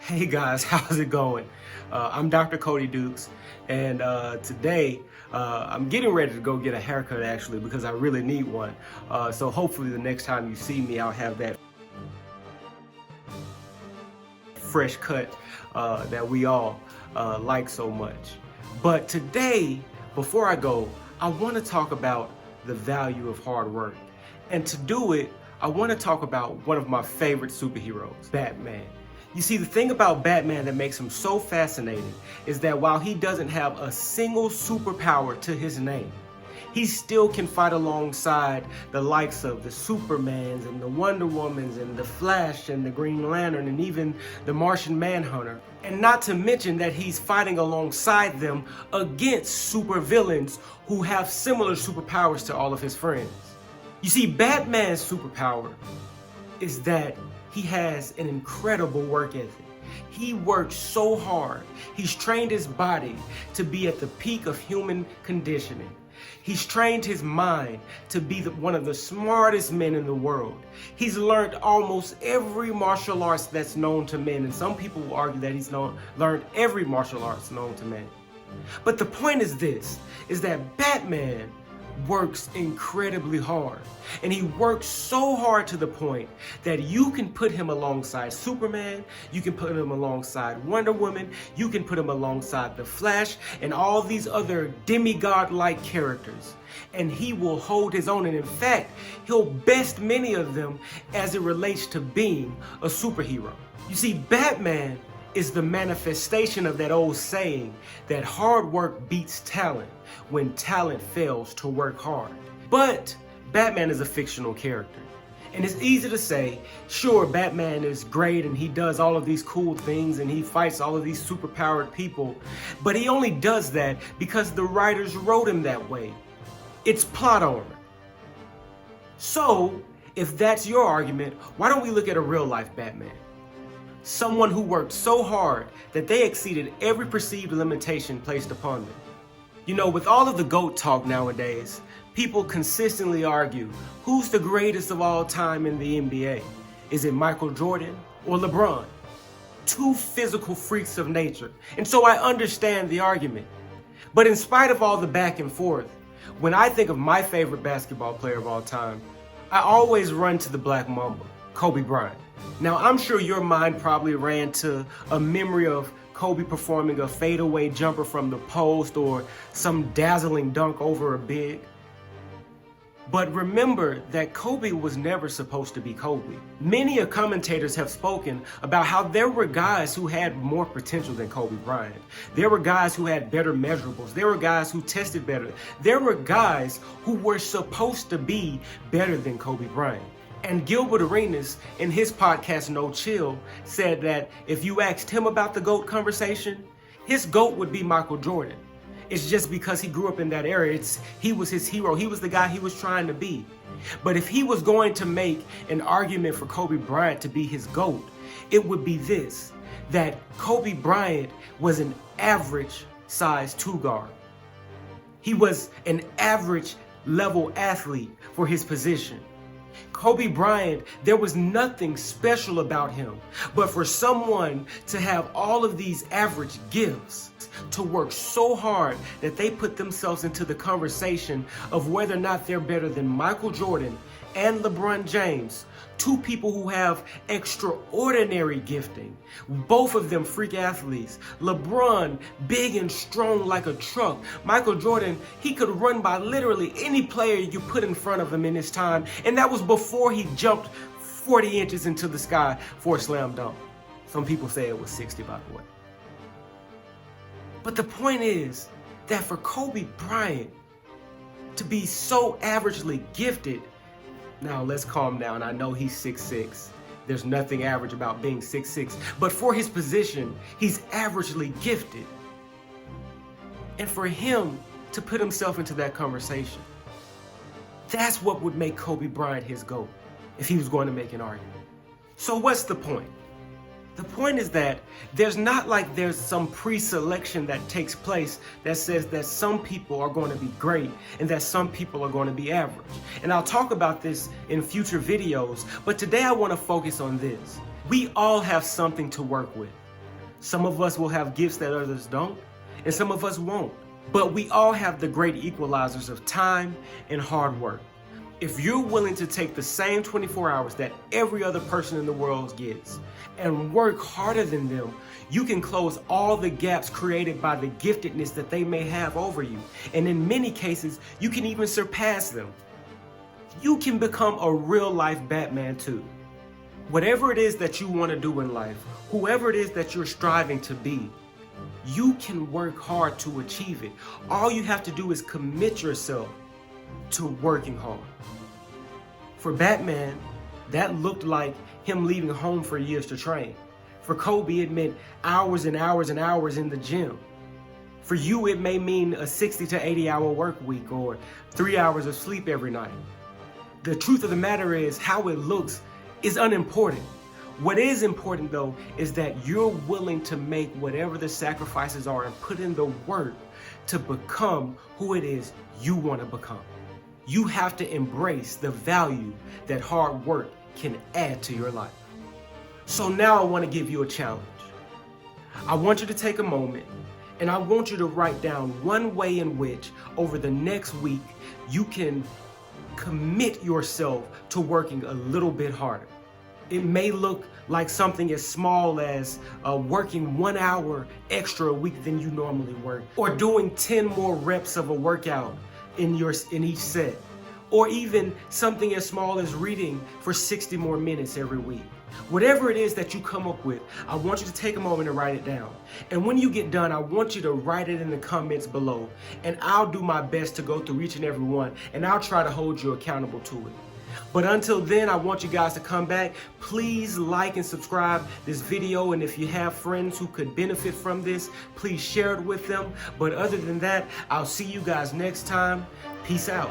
Hey guys, how's it going? I'm Dr. Cody Dukes, and today I'm getting ready to go get a haircut actually because I really need one. So hopefully the next time you see me, I'll have that fresh cut that we all like so much. But today, before I go, I want to talk about the value of hard work. And to do it, I want to talk about one of my favorite superheroes, Batman. You see, the thing about Batman that makes him so fascinating is that while he doesn't have a single superpower to his name, he still can fight alongside the likes of the Supermans and the Wonder Womans and the Flash and the Green Lantern and even the Martian Manhunter. And not to mention that he's fighting alongside them against supervillains who have similar superpowers to all of his friends. You see, Batman's superpower is that he has an incredible work ethic. He works so hard. He's trained his body to be at the peak of human conditioning. He's trained his mind to be one of the smartest men in the world. He's learned almost every martial arts that's known to men, and some people will argue that he's learned every martial arts known to men. But the point is this, is that Batman works incredibly hard. And he works so hard to the point that you can put him alongside Superman, you can put him alongside Wonder Woman, you can put him alongside the Flash, and all these other demigod-like characters. And he will hold his own, and in fact, he'll best many of them as it relates to being a superhero. You see, Batman is the manifestation of that old saying that hard work beats talent when talent fails to work hard. But Batman is a fictional character. And it's easy to say, sure, Batman is great and he does all of these cool things and he fights all of these superpowered people, but he only does that because the writers wrote him that way. It's plot armor. So, if that's your argument, why don't we look at a real life Batman? Someone who worked so hard that they exceeded every perceived limitation placed upon them. You know, with all of the GOAT talk nowadays, people consistently argue, who's the greatest of all time in the NBA? Is it Michael Jordan or LeBron? Two physical freaks of nature. And so I understand the argument. But in spite of all the back and forth, when I think of my favorite basketball player of all time, I always run to the Black Mamba, Kobe Bryant. Now, I'm sure your mind probably ran to a memory of Kobe performing a fadeaway jumper from the post or some dazzling dunk over a big. But remember that Kobe was never supposed to be Kobe. Many commentators have spoken about how there were guys who had more potential than Kobe Bryant. There were guys who had better measurables. There were guys who tested better. There were guys who were supposed to be better than Kobe Bryant. And Gilbert Arenas, in his podcast No Chill, said that if you asked him about the GOAT conversation, his GOAT would be Michael Jordan. It's just because he grew up in that era. He was his hero. He was the guy he was trying to be. But if he was going to make an argument for Kobe Bryant to be his GOAT, it would be this, that Kobe Bryant was an average size 2 guard. He was an average level athlete for his position. Kobe Bryant, there was nothing special about him, but for someone to have all of these average gifts, to work so hard that they put themselves into the conversation of whether or not they're better than Michael Jordan and LeBron James, two people who have extraordinary gifting, both of them freak athletes. LeBron, big and strong like a truck. Michael Jordan, he could run by literally any player you put in front of him in his time, and that was before he jumped 40 inches into the sky for a slam dunk. Some people say it was 60, by the way. But the point is that for Kobe Bryant to be so averagely gifted, now let's calm down. I know he's 6'6". There's nothing average about being 6'6". But for his position, he's averagely gifted. And for him to put himself into that conversation, that's what would make Kobe Bryant his GOAT if he was going to make an argument. So what's the point? The point is that there's not like there's some pre-selection that takes place that says that some people are going to be great and that some people are going to be average. And I'll talk about this in future videos, but today I want to focus on this. We all have something to work with. Some of us will have gifts that others don't, and some of us won't. But we all have the great equalizers of time and hard work. If you're willing to take the same 24 hours that every other person in the world gets and work harder than them, you can close all the gaps created by the giftedness that they may have over you. And in many cases, you can even surpass them. You can become a real life Batman too. Whatever it is that you want to do in life, whoever it is that you're striving to be, you can work hard to achieve it. All you have to do is commit yourself to working hard. For Batman, that looked like him leaving home for years to train. For Kobe, it meant hours and hours and hours in the gym. For you, it may mean a 60 to 80 hour work week or 3 hours of sleep every night. The truth of the matter is, how it looks is unimportant. What is important though is that you're willing to make whatever the sacrifices are and put in the work to become who it is you want to become. You have to embrace the value that hard work can add to your life. So now I want to give you a challenge. I want you to take a moment and I want you to write down one way in which over the next week you can commit yourself to working a little bit harder. It may look like something as small as working 1 hour extra a week than you normally work, or doing 10 more reps of a workout in each set, or even something as small as reading for 60 more minutes every week. Whatever it is that you come up with, I want you to take a moment and write it down. And when you get done, I want you to write it in the comments below, and I'll do my best to go through each and every one, and I'll try to hold you accountable to it. But until then, I want you guys to come back. Please like and subscribe this video, and if you have friends who could benefit from this, please share it with them. But other than that, I'll see you guys next time. Peace out.